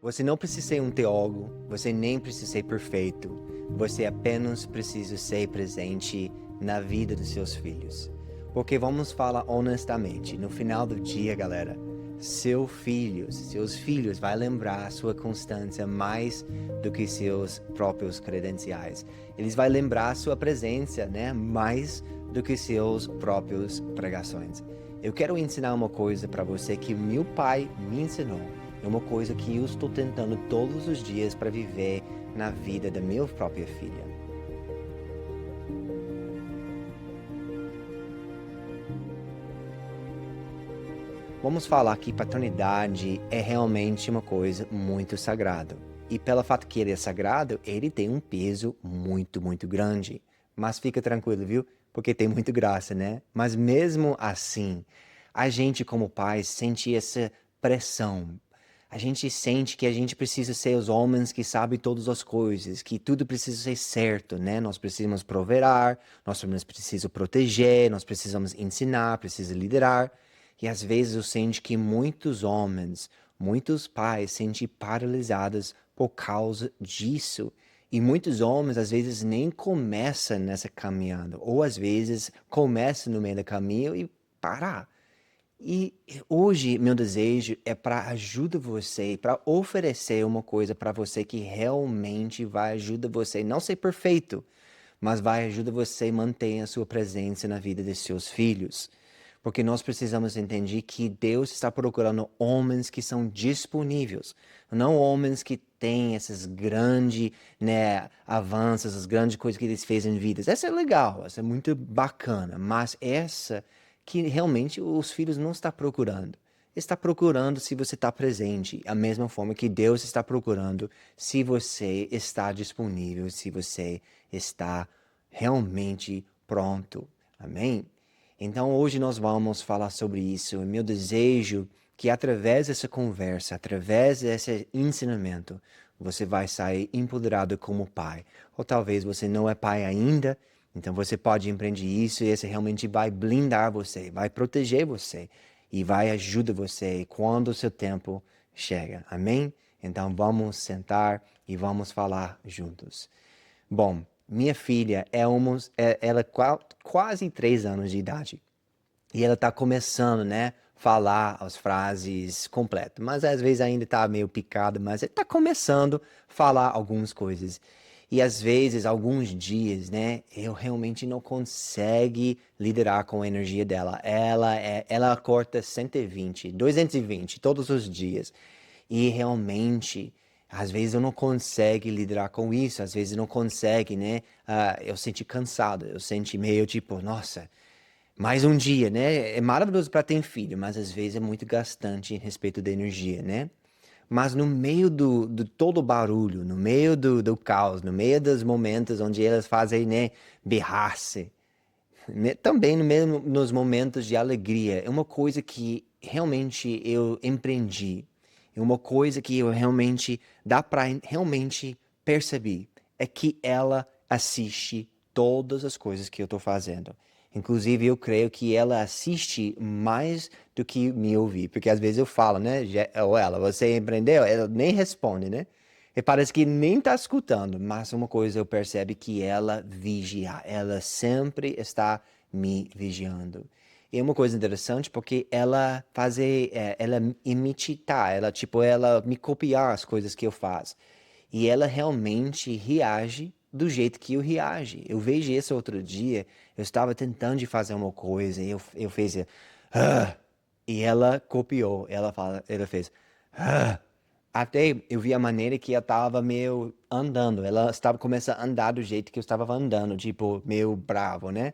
Você não precisa ser um teólogo, você nem precisa ser perfeito. Você apenas precisa ser presente na vida dos seus filhos. Porque vamos falar honestamente, no final do dia, galera, seus filhos vai lembrar a sua constância mais do que seus próprios credenciais. Eles vão lembrar a sua presença, né, mais do que seus próprios pregações. Eu quero ensinar uma coisa para você que meu pai me ensinou. É uma coisa que eu estou tentando todos os dias para viver na vida da minha própria filha. Vamos falar que paternidade é realmente uma coisa muito sagrada. E pelo fato que ele é sagrado, ele tem um peso muito, muito grande. Mas fica tranquilo, viu? Porque tem muito graça, né? Mas mesmo assim, a gente como pais sente essa pressão. A gente sente que a gente precisa ser os homens que sabem todas as coisas, que tudo precisa ser certo, né? Nós precisamos prover, nós precisamos proteger, nós precisamos ensinar, precisamos liderar. E às vezes eu sinto que muitos homens, muitos pais se sentem paralisados por causa disso. E muitos homens às vezes nem começam nessa caminhada, ou às vezes começam no meio do caminho e parar. E hoje meu desejo é para ajudar você, para oferecer uma coisa para você que realmente vai ajudar você, não ser perfeito, mas vai ajudar você a manter a sua presença na vida de seus filhos. Porque nós precisamos entender que Deus está procurando homens que são disponíveis, não homens que têm esses grandes, né, avanços, as grandes coisas que eles fez em vidas. Essa é legal, essa é muito bacana, mas essa que realmente os filhos não estão procurando. Está procurando se você está presente, a mesma forma que Deus está procurando se você está disponível, se você está realmente pronto. Amém? Então hoje nós vamos falar sobre isso. É meu desejo que através dessa conversa, através desse ensinamento, você vai sair empoderado como pai. Ou talvez você não é pai ainda, então você pode empreender isso e esse realmente vai blindar você, vai proteger você e vai ajudar você quando o seu tempo chega. Amém? Então vamos sentar e vamos falar juntos. Bom, minha filha ela é quase 3 anos de idade. E ela está começando, né, falar as frases completas. Mas às vezes ainda está meio picada, mas ele está começando a falar algumas coisas. E às vezes, alguns dias, né, eu realmente não consigo liderar com a energia dela. Ela acorda 120, 220 todos os dias. E realmente, às vezes eu não consigo liderar com isso, às vezes eu não consigo, né? Eu senti cansado, eu senti meio tipo, nossa, mais um dia, né? É maravilhoso para ter filho, mas às vezes é muito gastante em respeito da energia, né? Mas no meio do todo o barulho, no meio do caos, no meio dos momentos onde elas fazem, né, berrar-se, né, também no mesmo, nos momentos de alegria, é uma coisa que realmente eu empreendi, é uma coisa que eu realmente dá para realmente perceber, é que ela assiste todas as coisas que eu estou fazendo. Inclusive, eu creio que ela assiste mais do que me ouvir, porque às vezes eu falo, né? Ou ela, você empreendeu? Ela nem responde, né? E parece que nem está escutando, mas uma coisa eu percebo que ela vigia, ela sempre está me vigiando. E é uma coisa interessante porque ela imitar, ela tipo, ela me copiar as coisas que eu faço. E ela realmente reage do jeito que eu reage. Eu vejo isso outro dia, eu estava tentando de fazer uma coisa e eu fiz, ah, e ela copiou, ela fez, ah. Até eu vi a maneira que ela estava meio andando. Ela estava começando a andar do jeito que eu estava andando, tipo, meio bravo, né?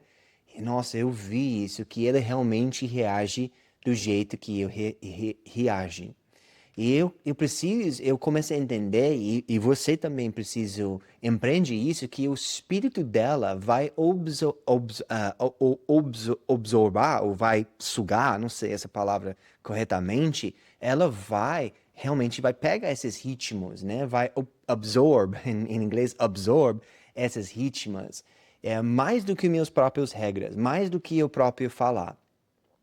E, nossa, eu vi isso, que ela realmente reage do jeito que eu reage. E eu comecei a entender, e você também precisa empreende isso, que o espírito dela vai absorbar, ou vai sugar, não sei essa palavra corretamente, ela vai, realmente vai pegar esses ritmos, né? Vai absorb, em inglês, absorb esses ritmos, mais do que minhas próprias regras, mais do que eu próprio falar.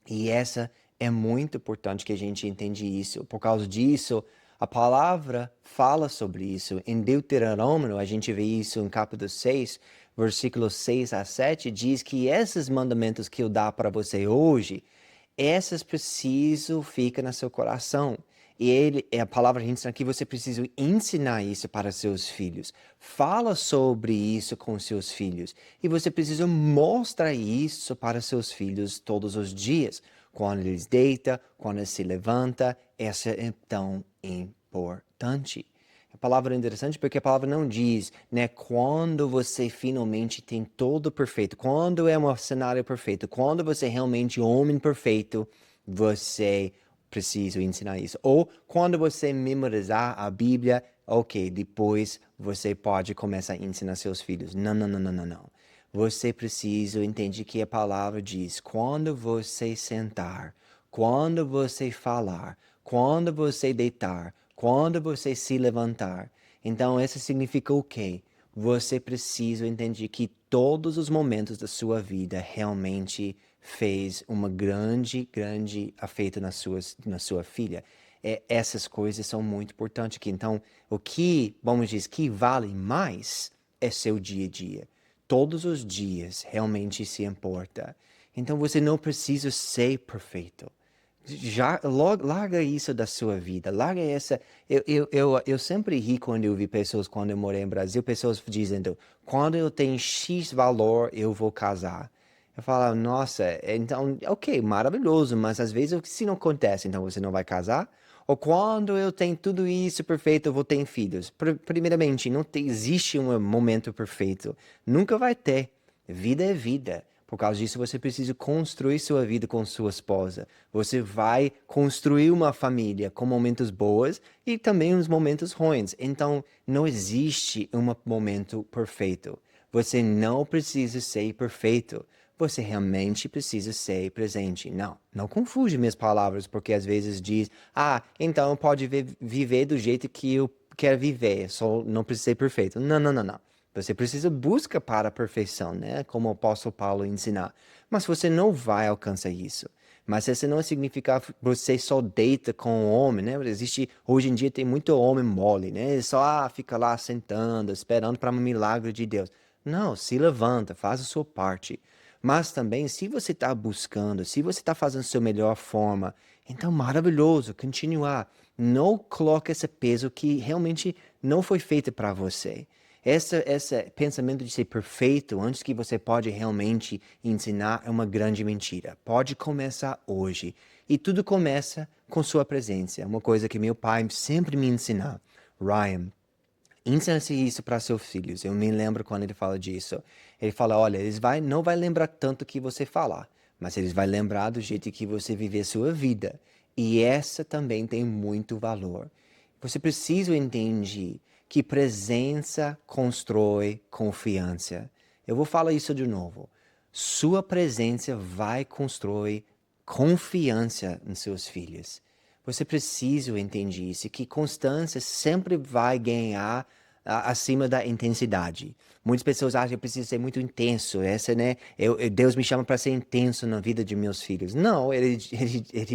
E essa é muito importante que a gente entende isso. Por causa disso, A palavra fala sobre isso. Em Deuteronômio, a gente vê isso em capítulo 6, versículos 6 a 7, diz que esses mandamentos que eu dou para você hoje, essas preciso fica no seu coração. E a palavra ensina que você precisa ensinar isso para seus filhos. Fala sobre isso com seus filhos. E você precisa mostrar isso para seus filhos todos os dias. Quando eles deitam, quando eles se levantam, essa é tão importante. A palavra é interessante porque a palavra não diz, né, quando você finalmente tem todo perfeito, quando é um cenário perfeito, quando você é realmente homem perfeito, você precisa ensinar isso. Ou quando você memorizar a Bíblia, ok, depois você pode começar a ensinar seus filhos. Não, não, não, não, não, não. Você precisa entender que a palavra diz, quando você sentar, quando você falar, quando você deitar, quando você se levantar. Então, isso significa o quê? Você precisa entender que todos os momentos da sua vida realmente fez uma grande, grande afeto na sua filha. Essas coisas são muito importantes aqui. Então, o que, vamos dizer, que vale mais é seu dia a dia. Todos os dias realmente se importa. Então, você não precisa ser perfeito. Já larga isso da sua vida, larga essa. Eu sempre ri quando eu vi pessoas, quando eu morei em Brasil, pessoas dizendo: quando eu tenho X valor, eu vou casar. Eu falo, nossa, então, ok, maravilhoso, mas às vezes se não acontece, então você não vai casar? Ou quando eu tenho tudo isso perfeito, eu vou ter filhos? Primeiramente, não existe um momento perfeito, nunca vai ter. Vida é vida. Por causa disso, você precisa construir sua vida com sua esposa. Você vai construir uma família com momentos bons e também uns momentos ruins. Então, não existe um momento perfeito. Você não precisa ser perfeito. Você realmente precisa ser presente. Não, não confunde minhas palavras, porque às vezes diz, então pode viver do jeito que eu quero viver, só não precisa ser perfeito. Não, não, não, não. Você precisa buscar para a perfeição, né? Como o apóstolo Paulo ensinar. Mas você não vai alcançar isso. Mas isso não significa que você só deita com o homem, né? Hoje em dia tem muito homem mole, né? Só fica lá sentando, esperando para um milagre de Deus. Não, se levanta, faz a sua parte. Mas também, se você está buscando, se você está fazendo a sua melhor forma, então maravilhoso, continuar. Não coloque esse peso que realmente não foi feito para você. Esse pensamento de ser perfeito antes que você pode realmente ensinar é uma grande mentira. Pode começar hoje. E tudo começa com sua presença. É uma coisa que meu pai sempre me ensinou. Ryan, ensina-se isso para seus filhos. Eu me lembro quando ele fala disso. Ele fala, olha, não vai lembrar tanto que você falar, mas eles vão lembrar do jeito que você viver a sua vida. E essa também tem muito valor. Você precisa entender que presença constrói confiança. Eu vou falar isso de novo. Sua presença vai construir confiança em seus filhos. Você precisa entender isso, que constância sempre vai ganhar acima da intensidade. Muitas pessoas acham que eu preciso ser muito intenso. Né? Deus me chama para ser intenso na vida de meus filhos. Não, ele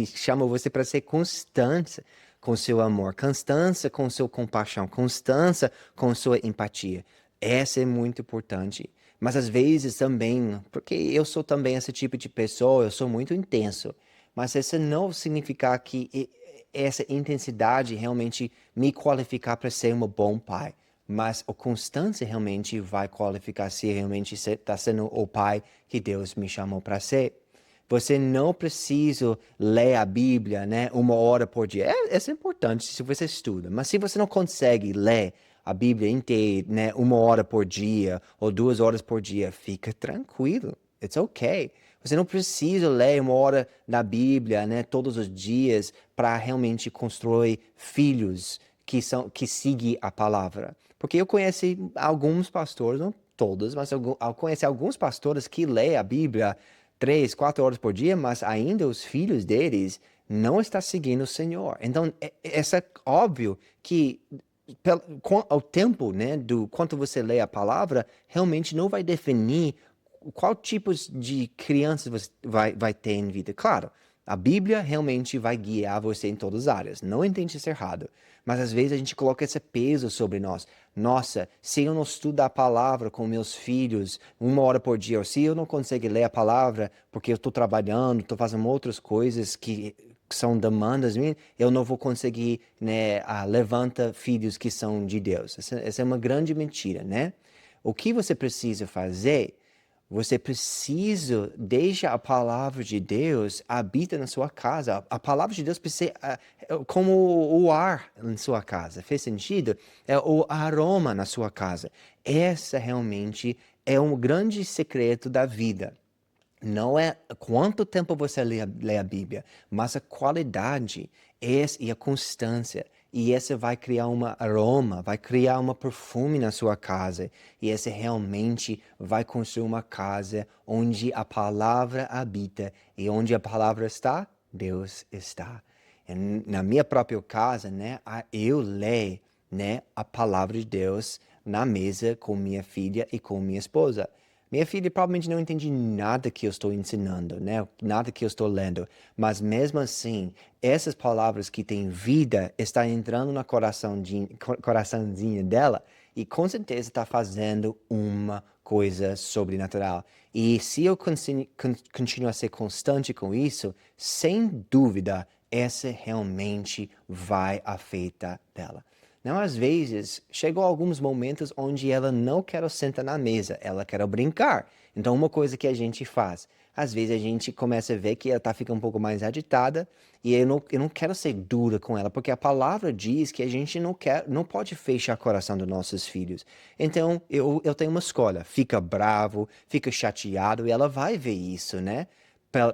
chama você para ser constante com seu amor, constância com sua compaixão, constância com sua empatia. Essa é muito importante. Mas às vezes também, porque eu sou também esse tipo de pessoa, eu sou muito intenso. Mas isso não significa que essa intensidade realmente me qualificar para ser um bom pai. Mas a constância realmente vai qualificar se realmente está sendo o pai que Deus me chamou para ser. Você não precisa ler a Bíblia, né, 1 hora por dia. É importante se você estuda, mas se você não consegue ler a Bíblia inteira, né, 1 hora por dia ou 2 horas por dia, fica tranquilo. It's okay. Você não precisa ler 1 hora da Bíblia, né, todos os dias para realmente construir filhos que seguem a palavra. Porque eu conheci alguns pastores, não todos, mas eu conheci alguns pastores que lêem a Bíblia 3, 4 horas por dia, mas ainda os filhos deles não estão seguindo o Senhor. Então, é óbvio que o tempo, né, do quanto você lê a palavra, realmente não vai definir qual tipo de criança você vai ter em vida. Claro, a Bíblia realmente vai guiar você em todas as áreas. Não entende isso errado. Mas às vezes a gente coloca esse peso sobre nós. Nossa, se eu não estudo a palavra com meus filhos 1 hora por dia, ou se eu não consigo ler a palavra porque eu estou trabalhando, estou fazendo outras coisas que são demandas minhas, eu não vou conseguir, né, levanta filhos que são de Deus. Essa é uma grande mentira, né? O que você precisa fazer? Você precisa deixar a palavra de Deus habita na sua casa. A palavra de Deus precisa é como o ar em sua casa. Fez sentido? É o aroma na sua casa. Essa realmente é um grande secreto da vida. Não é quanto tempo você lê a Bíblia, mas a qualidade e a constância. E esse vai criar um aroma, vai criar um perfume na sua casa. E esse realmente vai construir uma casa onde a palavra habita. E onde a palavra está, Deus está. E na minha própria casa, né, eu leio, né, a palavra de Deus na mesa com minha filha e com minha esposa. Minha filha provavelmente não entende nada que eu estou ensinando, né? Nada que eu estou lendo. Mas mesmo assim, essas palavras que têm vida estão entrando no coraçãozinho dela e com certeza está fazendo uma coisa sobrenatural. E se eu continuar a ser constante com isso, sem dúvida, essa realmente vai afetar dela. Não, às vezes, chegou alguns momentos onde ela não quer sentar na mesa, ela quer brincar. Então, uma coisa que a gente faz, às vezes a gente começa a ver que ela tá ficando um pouco mais agitada e eu não quero ser dura com ela, porque a palavra diz que a gente não pode fechar o coração dos nossos filhos. Então, eu tenho uma escolha, fica bravo, fica chateado e ela vai ver isso, né?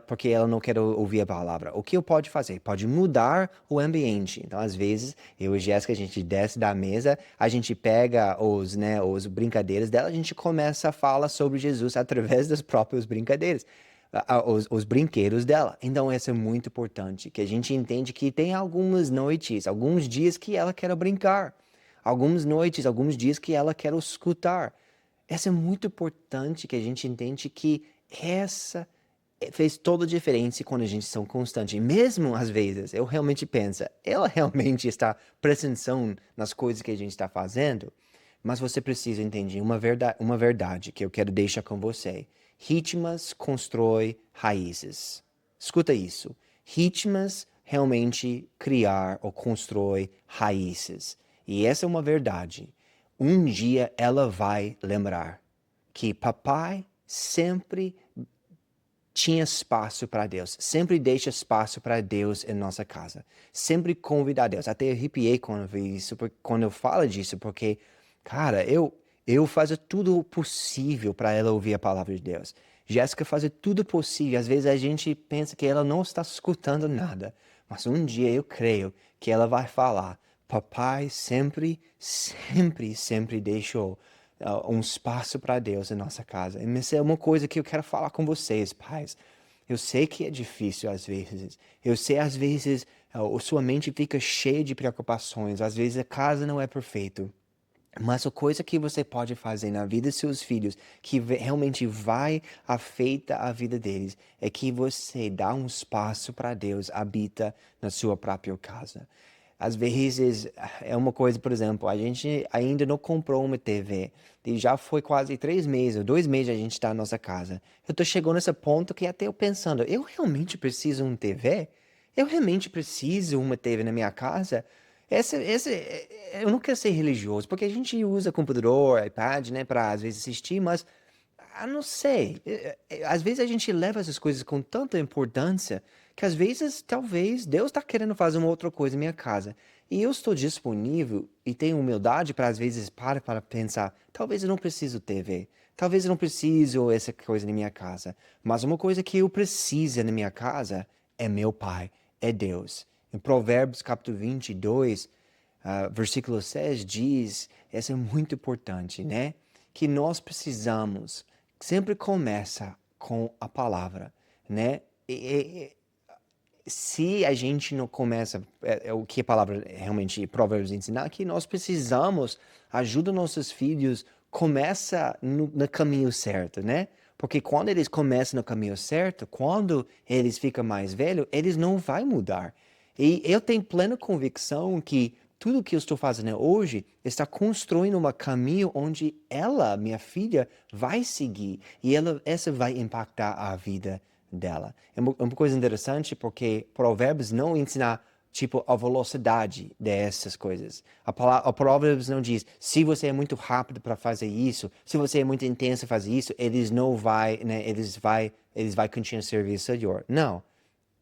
Porque ela não quer ouvir a palavra. O que eu pode fazer? Pode mudar o ambiente. Então, às vezes, eu e Jéssica, a gente desce da mesa, a gente pega os brincadeiras dela, a gente começa a falar sobre Jesus através das próprias brincadeiras, os brinquedos dela. Então, isso é muito importante, que a gente entende que tem algumas noites, alguns dias que ela quer brincar, algumas noites, alguns dias que ela quer escutar. Isso é muito importante que a gente entende que essa fez toda a diferença quando a gente são constante. E mesmo às vezes, eu realmente penso, ela realmente está prestando atenção nas coisas que a gente está fazendo, mas você precisa entender uma verdade que eu quero deixar com você. Ritmas constrói raízes. Escuta isso. Ritmas realmente criar ou constrói raízes. E essa é uma verdade. Um dia ela vai lembrar que papai sempre tinha espaço para Deus. Sempre deixa espaço para Deus em nossa casa. Sempre convida a Deus. Até arrepiei quando eu vi isso, quando eu falo disso, porque, cara, eu faço tudo possível para ela ouvir a palavra de Deus. Jéssica faz tudo possível. Às vezes a gente pensa que ela não está escutando nada, mas um dia eu creio que ela vai falar. Papai sempre, sempre, sempre deixou um espaço para Deus em nossa casa. E isso é uma coisa que eu quero falar com vocês, pais. Eu sei que é difícil às vezes. Eu sei às vezes a sua mente fica cheia de preocupações. Às vezes a casa não é perfeita. Mas a coisa que você pode fazer na vida dos seus filhos, que realmente vai afetar a vida deles, é que você dá um espaço para Deus habita na sua própria casa. Às vezes é uma coisa, por exemplo, a gente ainda não comprou uma TV e já foi quase 3 meses, 2 meses a gente está na nossa casa. Eu tô chegando nesse ponto que até eu pensando, eu realmente preciso de uma TV? Eu realmente preciso uma TV na minha casa? Eu não quero ser religioso, porque a gente usa computador, iPad, né, para às vezes assistir, mas não sei. Às vezes a gente leva essas coisas com tanta importância que às vezes, talvez, Deus está querendo fazer uma outra coisa em minha casa. E eu estou disponível e tenho humildade para, às vezes, para pensar, talvez eu não preciso TV. Talvez eu não preciso essa coisa na minha casa. Mas uma coisa que eu preciso na minha casa é meu Pai, é Deus. Em Provérbios capítulo 22, versículo 6 diz, essa é muito importante, né? Que nós precisamos, sempre começa com a palavra, né? Se a gente não começa, o que a palavra realmente Provérbios ensinar, que nós precisamos ajuda nossos filhos começa no caminho certo, né? Porque quando eles começam no caminho certo, quando eles ficam mais velhos, eles não vão mudar. E eu tenho plena convicção que tudo que eu estou fazendo hoje está construindo um caminho onde ela, minha filha, vai seguir e essa vai impactar a vida dela. É uma coisa interessante porque Provérbios não ensina tipo a velocidade dessas coisas. A Provérbios não diz se você é muito rápido para fazer isso, se você é muito intenso para fazer isso, eles não vai, né, eles vai continuar a servir o Senhor. Não.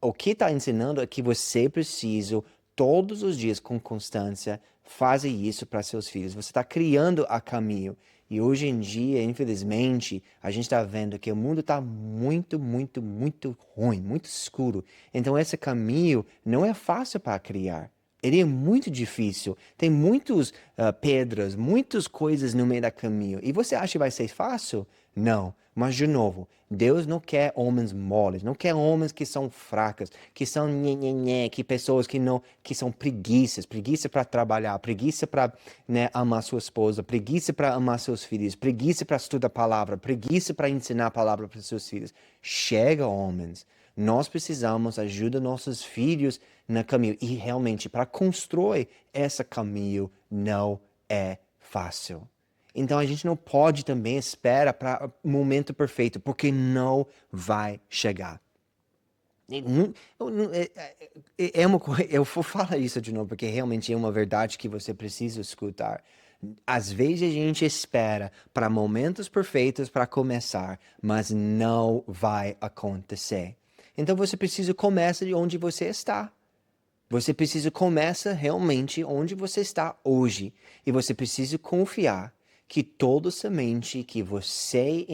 O que está ensinando é que você precisa, todos os dias, com constância, fazer isso para seus filhos. Você está criando a caminho. E hoje em dia, infelizmente, a gente está vendo que o mundo está muito, muito, muito ruim, muito escuro. Então, esse caminho não é fácil para criar. Ele é muito difícil. Tem muitas pedras, muitas coisas no meio do caminho. E você acha que vai ser fácil? Não. Mas, de novo, Deus não quer homens moles, não quer homens que são fracas, que são nhenhenhé, que pessoas que são preguiça para trabalhar, preguiça para, né, amar sua esposa, preguiça para amar seus filhos, preguiça para estudar a palavra, preguiça para ensinar a palavra para seus filhos. Chega, homens. Nós precisamos ajudar nossos filhos no caminho. E realmente, para construir esse caminho não é fácil. Então a gente não pode também esperar para o momento perfeito, porque não vai chegar. Eu vou falar isso de novo, porque realmente é uma verdade que você precisa escutar. Às vezes a gente espera para momentos perfeitos para começar, mas não vai acontecer. Então você precisa começar de onde você está. Você precisa começar realmente onde você está hoje. E você precisa confiar que toda semente que você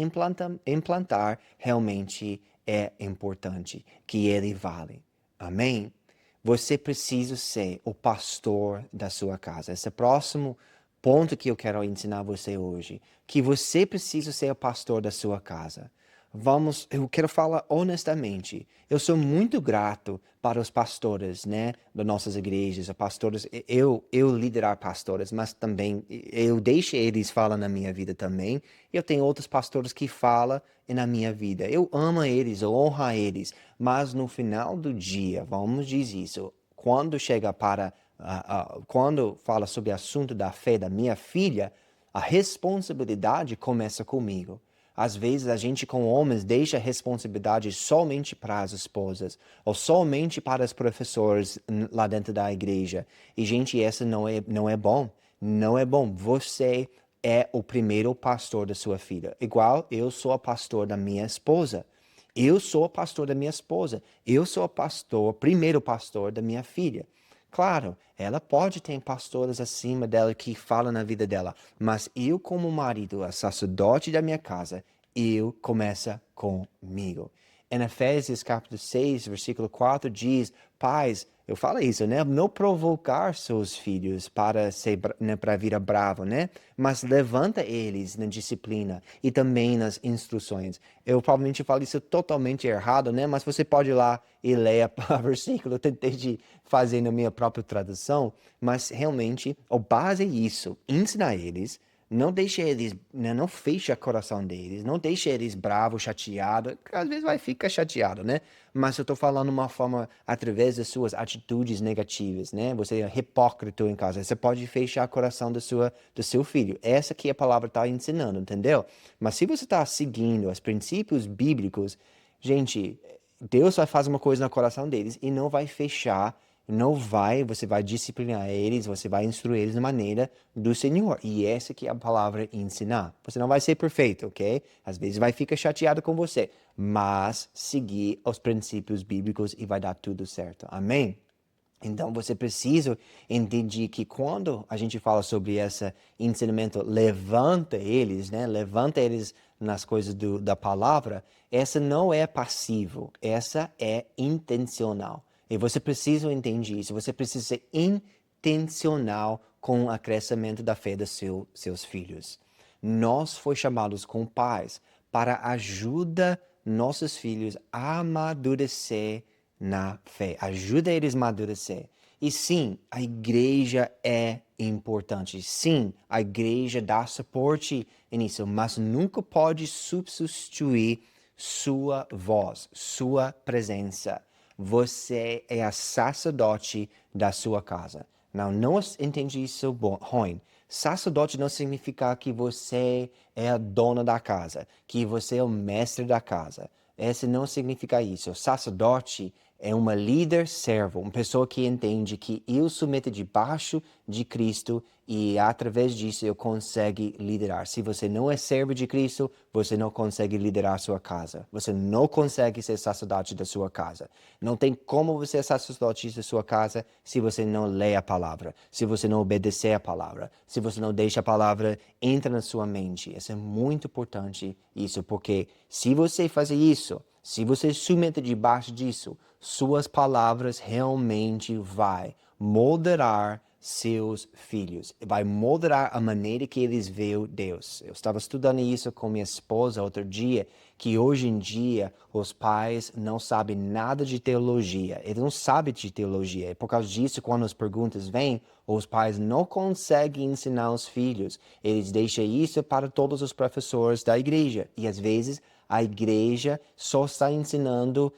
implantar realmente é importante, que ele vale. Amém? Você precisa ser o pastor da sua casa. Esse é o próximo ponto que eu quero ensinar você hoje, que você precisa ser o pastor da sua casa. Eu quero falar honestamente. Eu sou muito grato para os pastores, né, das nossas igrejas, os pastores. Eu liderar pastores, mas também eu deixo eles falar na minha vida também. Eu tenho outros pastores que falam na minha vida. Eu amo eles, eu honro eles, mas no final do dia, vamos dizer isso, quando chega para quando fala sobre o assunto da fé da minha filha, a responsabilidade começa comigo. Às vezes a gente, com homens, deixa a responsabilidade somente para as esposas, ou somente para os professores lá dentro da igreja. E, gente, essa não é bom. Não é bom. Você é o primeiro pastor da sua filha. Igual eu sou o pastor da minha esposa. Eu sou o pastor da minha esposa. Eu sou o pastor, primeiro pastor da minha filha. Claro, ela pode ter pastores acima dela que falam na vida dela, mas eu, como marido, a sacerdote da minha casa, eu começa comigo. Em Efésios capítulo 6, versículo 4 diz: Pais, eu falo isso, né? Não provocar seus filhos para ser, né, para vir bravo, né? Mas levanta eles na disciplina e também nas instruções. Eu provavelmente falo isso totalmente errado, né? Mas você pode ir lá e ler o versículo. Eu tentei de fazer na minha própria tradução, mas realmente a base é isso. Ensinar eles. Não deixe eles, né, não feche o coração deles, não deixe eles bravos, chateados, às vezes vai ficar chateado, né? Mas eu tô falando uma forma através das suas atitudes negativas, né? Você é hipócrita em casa, você pode fechar o coração do seu filho. Essa que a palavra está ensinando, entendeu? Mas se você está seguindo os princípios bíblicos, gente, Deus vai fazer uma coisa no coração deles e não vai fechar, não vai, você vai disciplinar eles, você vai instruir eles da maneira do Senhor. E essa que é a palavra ensinar. Você não vai ser perfeito, ok? Às vezes vai ficar chateado com você, mas seguir os princípios bíblicos e vai dar tudo certo. Amém? Então você precisa entender que quando a gente fala sobre esse ensinamento, levanta eles, né? Levanta eles nas coisas da palavra, essa não é passivo, essa é intencional. E você precisa entender isso, você precisa ser intencional com o crescimento da fé dos seus filhos. Nós fomos chamados como pais para ajudar nossos filhos a amadurecer na fé. Ajuda eles a amadurecer. E sim, a igreja é importante. Sim, a igreja dá suporte nisso, mas nunca pode substituir sua voz, sua presença. Você é a sacerdote da sua casa. Não entende isso ruim. Sacerdote não significa que você é a dona da casa, que você é o mestre da casa. Esse não significa isso. O sacerdote é uma líder servo, uma pessoa que entende que eu submeto debaixo de Cristo e através disso eu consigo liderar. Se você não é servo de Cristo, você não consegue liderar a sua casa. Você não consegue ser sacerdote da sua casa. Não tem como você ser sacerdote da sua casa se você não lê a palavra, se você não obedecer a palavra, se você não deixa a palavra entrar na sua mente. Isso é muito importante, isso, porque se você fazer isso, se você submeter debaixo disso, suas palavras realmente vai moderar seus filhos, vai moderar a maneira que eles veem Deus. Eu estava estudando isso com minha esposa outro dia, que hoje em dia os pais não sabem nada de teologia, eles não sabem de teologia. E por causa disso, quando as perguntas vêm, os pais não conseguem ensinar os filhos. Eles deixam isso para todos os professores da igreja. E às vezes a igreja só está ensinando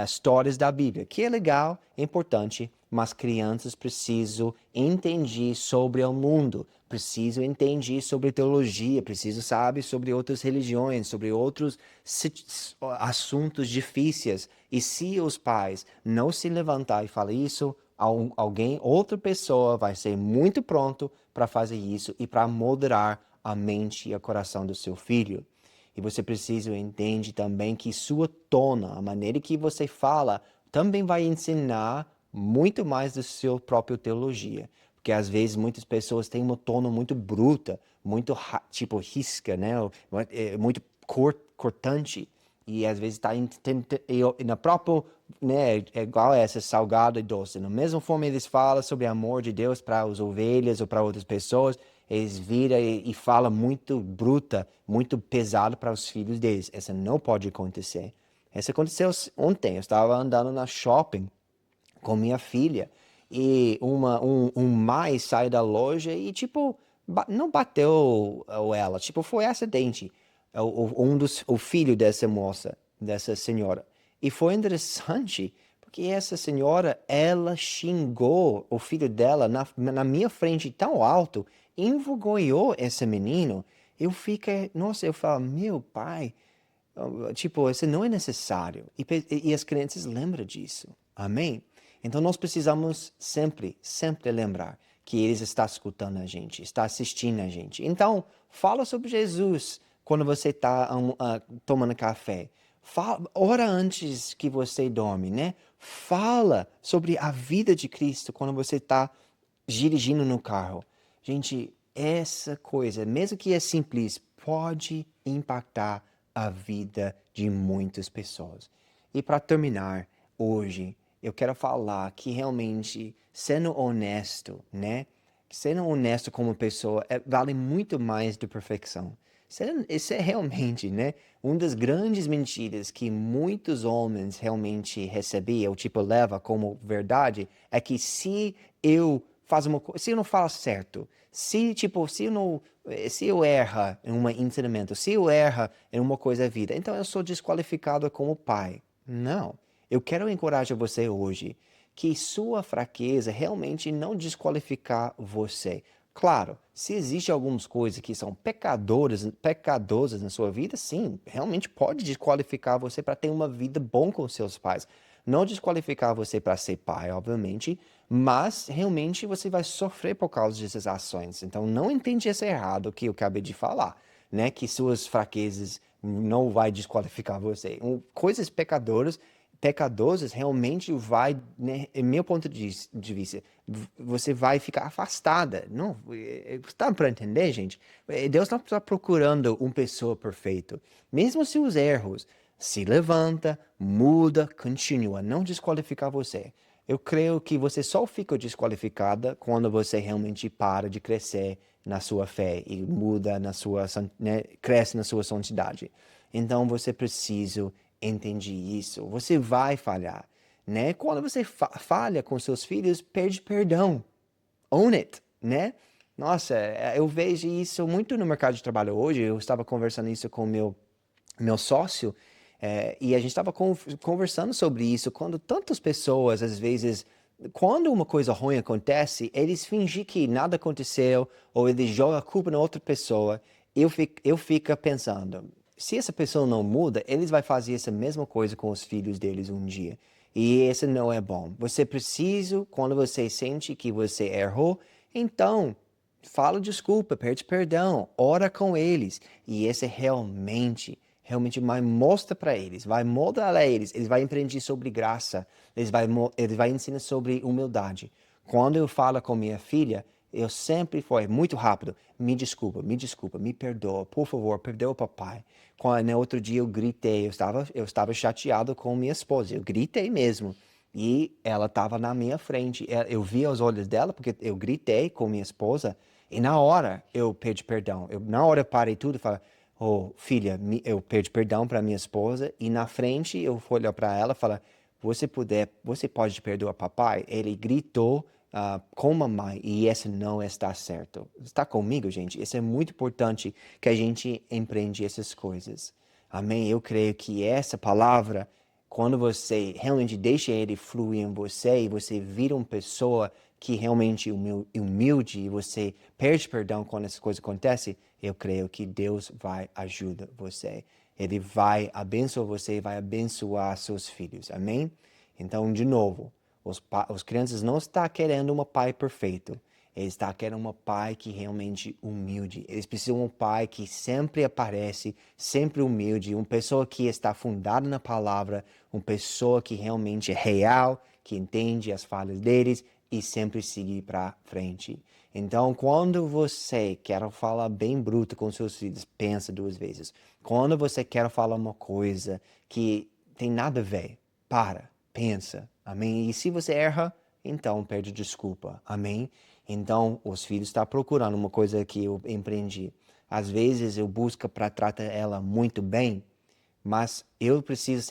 histórias da Bíblia, que é legal, é importante, mas crianças precisam entender sobre o mundo, precisam entender sobre teologia, precisam saber sobre outras religiões, sobre outros assuntos difíceis. E se os pais não se levantar e falar isso, alguém, outra pessoa vai ser muito pronto para fazer isso e para moderar a mente e o coração do seu filho. E você precisa entender também que sua tona, a maneira que você fala, também vai ensinar muito mais da sua própria teologia. Porque às vezes muitas pessoas têm uma tona muito bruta, muito tipo risca, né? Muito cortante. E às vezes está na própria, né? É igual essa, salgado e doce. Na mesma forma eles falam sobre o amor de Deus para as ovelhas ou para outras pessoas, eles viram e falam muito bruta, muito pesado para os filhos deles. Isso não pode acontecer. Isso aconteceu ontem. Eu estava andando na shopping com minha filha e um mais saiu da loja e, tipo, não bateu ela. Tipo, foi acidente. O filho dessa moça, dessa senhora. E foi interessante, porque essa senhora, ela xingou o filho dela na minha frente tão alto, envergonhou esse menino. Eu fiquei, nossa, eu falo, meu pai, tipo, isso não é necessário. E as crianças lembram disso. Amém? Então nós precisamos sempre, sempre lembrar que eles estão escutando a gente, está assistindo a gente. Então, fala sobre Jesus quando você está tomando café. Ora antes que você dorme, né? Fala sobre a vida de Cristo quando você está dirigindo no carro. Gente, essa coisa, mesmo que é simples, pode impactar a vida de muitas pessoas. E para terminar, hoje, eu quero falar que realmente, sendo honesto, né? Sendo honesto como pessoa vale muito mais do perfeição. Isso é realmente, né? Uma das grandes mentiras que muitos homens realmente recebiam, tipo, leva como verdade, é que se eu faço uma coisa, se eu não faço certo, se, tipo, se eu erra em um ensinamento, se eu erra em uma coisa da vida, então eu sou desqualificado como pai. Não. Eu quero encorajar você hoje que sua fraqueza realmente não desqualificar você. Claro, se existe algumas coisas que são pecadosas na sua vida, sim, realmente pode desqualificar você para ter uma vida boa com seus pais. Não desqualificar você para ser pai, obviamente, mas realmente você vai sofrer por causa dessas ações. Então não entende isso errado o que eu acabei de falar, né? Que suas fraquezas não vai desqualificar você. Coisas pecadosas realmente vai, né, em meu ponto de vista, você vai ficar afastada. Não, está para entender, gente? Deus não está procurando uma pessoa perfeita. Mesmo se os erros, se levanta, muda, continua, não desqualificar você. Eu creio que você só fica desqualificada quando você realmente para de crescer na sua fé e muda né, cresce na sua santidade. Então você precisa entender isso. Você vai falhar, né? Quando você falha com seus filhos, pede perdão. Own it, né? Nossa, eu vejo isso muito no mercado de trabalho hoje. Eu estava conversando isso com o meu sócio, e a gente estava conversando sobre isso, quando tantas pessoas, às vezes, quando uma coisa ruim acontece, eles fingem que nada aconteceu, ou eles jogam a culpa na outra pessoa. Eu fico pensando, se essa pessoa não muda, eles vão fazer essa mesma coisa com os filhos deles um dia. E isso não é bom. Você precisa, quando você sente que você errou, então fala desculpa, pede perdão, ora com eles. E esse realmente vai mostra para eles, vai moldar a eles, eles vão aprender sobre graça, eles vai ensinar sobre humildade. Quando eu falo com minha filha, eu sempre foi muito rápido. Me desculpa, me perdoa, por favor, perdoa o papai. No outro dia eu gritei, eu estava chateado com minha esposa, eu gritei mesmo. E ela estava na minha frente. Eu vi os olhos dela, porque eu gritei com minha esposa, e na hora eu pedi perdão. Na hora eu parei tudo e falei, oh, filha, eu pedi perdão para minha esposa, e na frente eu fui olhar para ela e falar, você pode perdoar papai? Ele gritou com mamãe, e esse não está certo. Está comigo, gente? Isso é muito importante que a gente empreende essas coisas. Amém? Eu creio que essa palavra, quando você realmente deixa ele fluir em você e você vira uma pessoa que realmente humilde e você pede perdão quando essas coisas acontecem, eu creio que Deus vai ajudar você. Ele vai abençoar você e vai abençoar seus filhos. Amém? Então, de novo, os crianças não estão querendo um pai perfeito. Eles estão querendo um pai que realmente humilde. Eles precisam de um pai que sempre aparece, sempre humilde, uma pessoa que está fundada na palavra, uma pessoa que realmente é real, que entende as falhas deles e sempre seguir para frente. Então, quando você quer falar bem bruto com seus filhos, pensa duas vezes. Quando você quer falar uma coisa que tem nada a ver, pensa, amém? E se você erra, então pede desculpa, amém? Então, os filhos estão procurando uma coisa que eu empreendi. Às vezes eu busco para tratar ela muito bem, mas eu preciso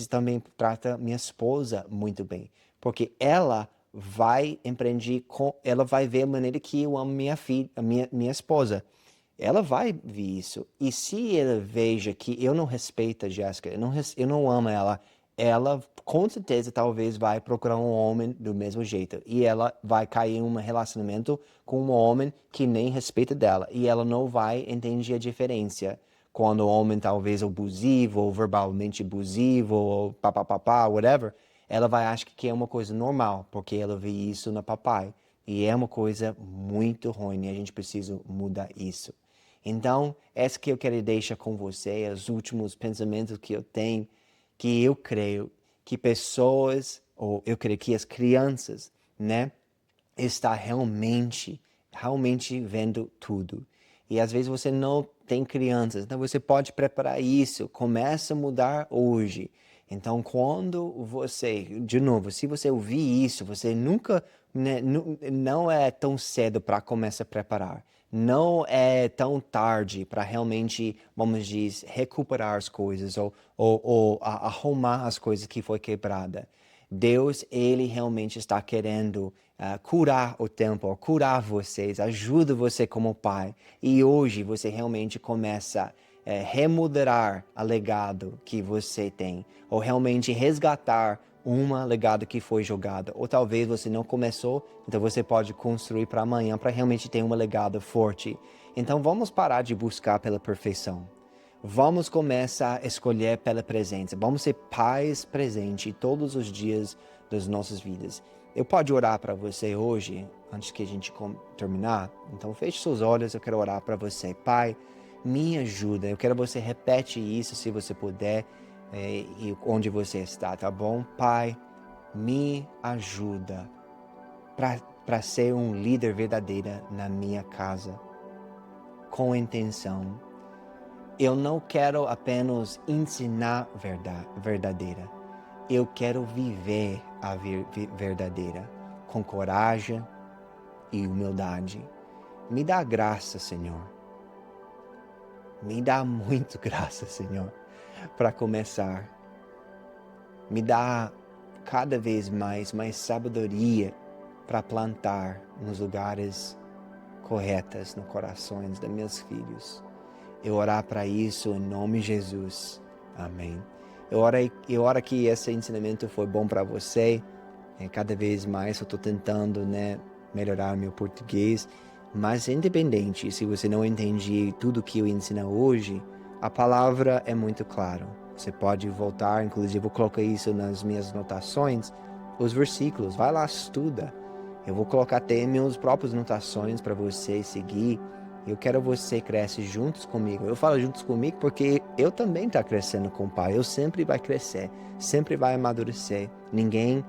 também tratar minha esposa muito bem, porque ela vai ver a maneira que eu amo minha filha, minha esposa. Ela vai ver isso. E se ela veja que eu não respeito a Jéssica, eu não amo ela, ela com certeza talvez vai procurar um homem do mesmo jeito. E ela vai cair em um relacionamento com um homem que nem respeita dela. E ela não vai entender a diferença. Quando o homem talvez abusivo, ou verbalmente abusivo, ou papapá, whatever, ela vai achar que é uma coisa normal, porque ela vê isso na papai. E é uma coisa muito ruim e a gente precisa mudar isso. Então, essa que eu quero deixar com você, os últimos pensamentos que eu tenho, que eu creio que pessoas, ou eu creio que as crianças, né, está realmente vendo tudo. E às vezes você não tem crianças, então você pode preparar isso, começa a mudar hoje. Então, quando você, de novo, se você ouvir isso, você nunca, né, não é tão cedo para começar a preparar. Não é tão tarde para realmente, vamos dizer, recuperar as coisas ou arrumar as coisas que foi quebrada. Deus, ele realmente está querendo curar o templo, curar vocês, ajuda você como pai. E hoje você realmente começa a remodelar o legado que você tem, ou realmente resgatar um legado que foi jogado. Ou talvez você não começou, então você pode construir para amanhã para realmente ter um legado forte. Então vamos parar de buscar pela perfeição. Vamos começar a escolher pela presença. Vamos ser pais presentes todos os dias das nossas vidas. Eu posso orar para você hoje, antes que a gente terminar? Então feche seus olhos, eu quero orar para você. Pai, me ajuda. Eu quero que você repete isso se você puder, e onde você está, tá bom? Pai, me ajuda para ser um líder verdadeiro na minha casa, com intenção. Eu não quero apenas ensinar verdadeira. Eu quero viver a verdadeira, com coragem e humildade. Me dá graça, Senhor. Me dá muito graça, Senhor, para começar. Me dá cada vez mais sabedoria para plantar nos lugares corretos, nos corações dos meus filhos. Eu orar para isso em nome de Jesus. Amém. Eu oro que esse ensinamento foi bom para você. Cada vez mais eu estou tentando, né, melhorar meu português, mas independente, se você não entende tudo que eu ensino hoje, a palavra é muito clara. Você pode voltar, inclusive eu vou colocar isso nas minhas anotações, os versículos, vai lá, estuda. Eu vou colocar até minhas próprias anotações para você seguir. Eu quero você crescer juntos comigo. Eu falo juntos comigo porque eu também estou crescendo com o Pai. Eu sempre vai crescer, sempre vai amadurecer. Ninguém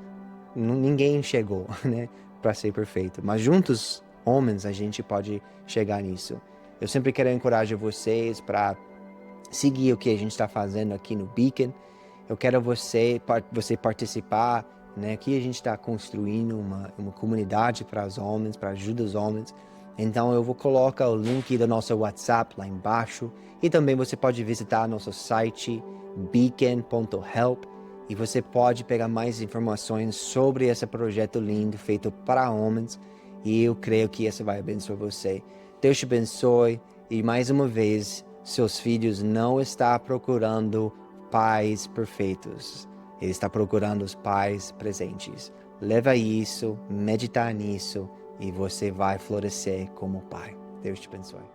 chegou, né, para ser perfeito. Mas juntos, homens, a gente pode chegar nisso. Eu sempre quero encorajar vocês para seguir o que a gente está fazendo aqui no Beacon. Eu quero você participar, né? Aqui a gente está construindo uma comunidade para os homens, para ajudar os homens. Então eu vou colocar o link do nosso WhatsApp lá embaixo. E também você pode visitar nosso site beacon.help e você pode pegar mais informações sobre esse projeto lindo feito para homens. E eu creio que isso vai abençoar você. Deus te abençoe e mais uma vez, seus filhos não estão procurando pais perfeitos. Ele está procurando os pais presentes. Leva isso, medita nisso e você vai florescer como pai. Deus te abençoe.